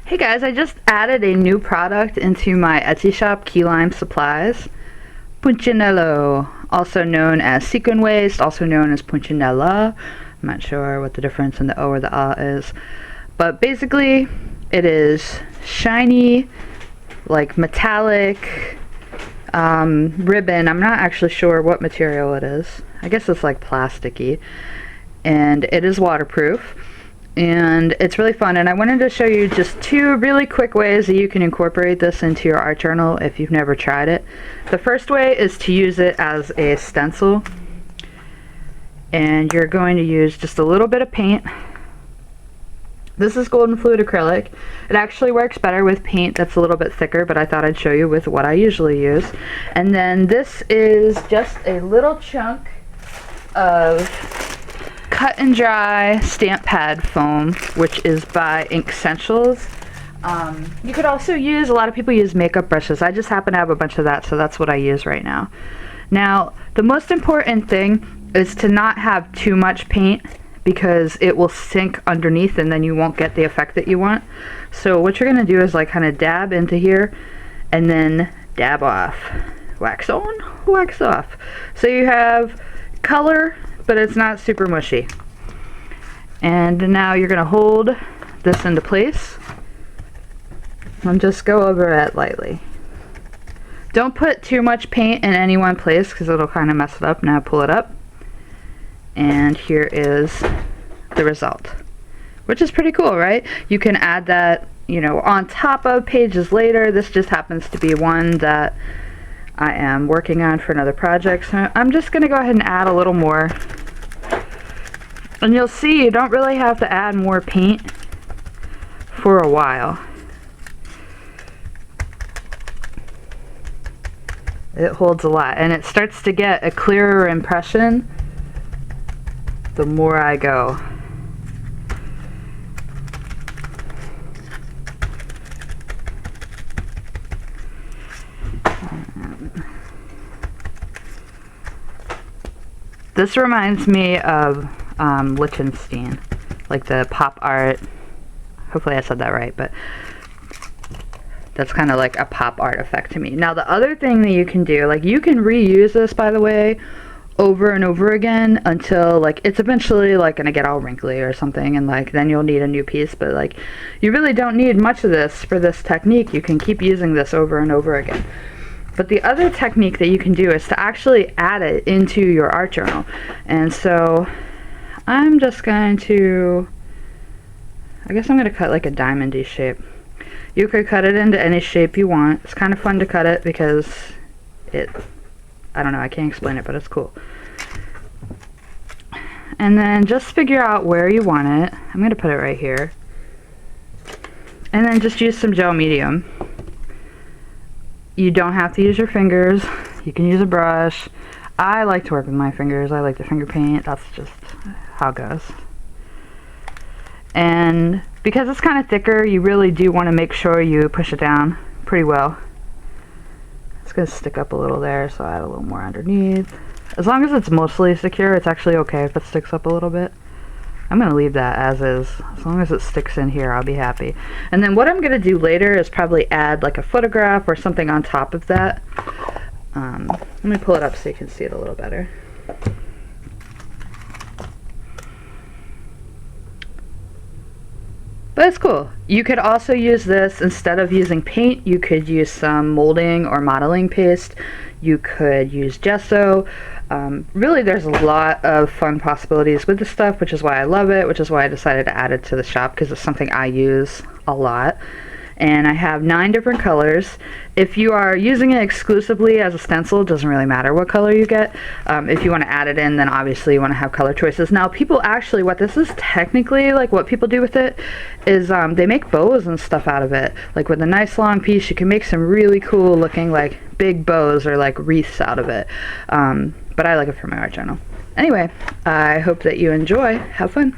Hey guys, I just added a new product into my Etsy shop, Key Lime Supplies. Punchinella, also known as Sequin waste, also known as Punchinella. I'm not sure what the difference in the O or the A is. But basically, it is shiny, like metallic ribbon. I'm not actually sure what material it is. I guess it's like plasticky. And it is waterproof. And it's really fun, and I wanted to show you just two really quick ways that you can incorporate this into your art journal if you've never tried it. The first way is to use it as a stencil, and you're going to use just a little bit of paint. This is golden fluid acrylic. It actually works better with paint that's a little bit thicker, but I thought I'd show you with what I usually use. And then this is just a little chunk of cut and dry stamp pad foam, which is by Inkessentials. You could also use, a lot of people use makeup brushes. I just happen to have a bunch of that, so that's what I use right now. Now, the most important thing is to not have too much paint because it will sink underneath and then you won't get the effect that you want. So what you're going to do is like kind of dab into here and then dab off. Wax on, wax off. So you have color, but it's not super mushy. And now you're going to hold this into place and just go over it lightly. Don't put too much paint in any one place because it'll kind of mess it up. Now pull it up, and here is the result, which is pretty cool, right? You can add that, you know, on top of pages later. This just happens to be one that I am working on for another project, so I'm just going to go ahead and add a little more. And you'll see you don't really have to add more paint for a while. It holds a lot, and it starts to get a clearer impression the more I go. This reminds me of Lichtenstein, like the pop art. Hopefully I said that right, but that's kind of like a pop art effect to me. Now the other thing that you can do, like you can reuse this, by the way, over and over again until like it's eventually like gonna get all wrinkly or something, and like then you'll need a new piece. But like you really don't need much of this for this technique. You can keep using this over and over again. But the other technique that you can do is to actually add it into your art journal. And so I'm just going to, I guess I'm going to cut like a diamond-y shape. You could cut it into any shape you want. It's kind of fun to cut it because it, I don't know, I can't explain it, but it's cool. And then just figure out where you want it. I'm going to put it right here. And then just use some gel medium. You don't have to use your fingers. You can use a brush. I like to work with my fingers. I like to finger paint. That's just how it goes. And because it's kind of thicker, you really do want to make sure you push it down pretty well. It's going to stick up a little there, so I add a little more underneath. As long as it's mostly secure, it's actually okay if it sticks up a little bit. I'm going to leave that as is. As long as it sticks in here, I'll be happy. And then what I'm going to do later is probably add like a photograph or something on top of that. Let me pull it up so you can see it a little better. But it's cool. You could also use this, instead of using paint, you could use some molding or modeling paste. You could use gesso. Really, there's a lot of fun possibilities with this stuff, which is why I love it, which is why I decided to add it to the shop, because it's something I use a lot. And I have 9 different colors. If you are using it exclusively as a stencil, it doesn't really matter what color you get. If you want to add it in, then obviously you want to have color choices. Now people actually, what this is technically, like what people do with it, is they make bows and stuff out of it. Like with a nice long piece, you can make some really cool looking like big bows or like wreaths out of it. But I like it for my art journal. Anyway, I hope that you enjoy. Have fun.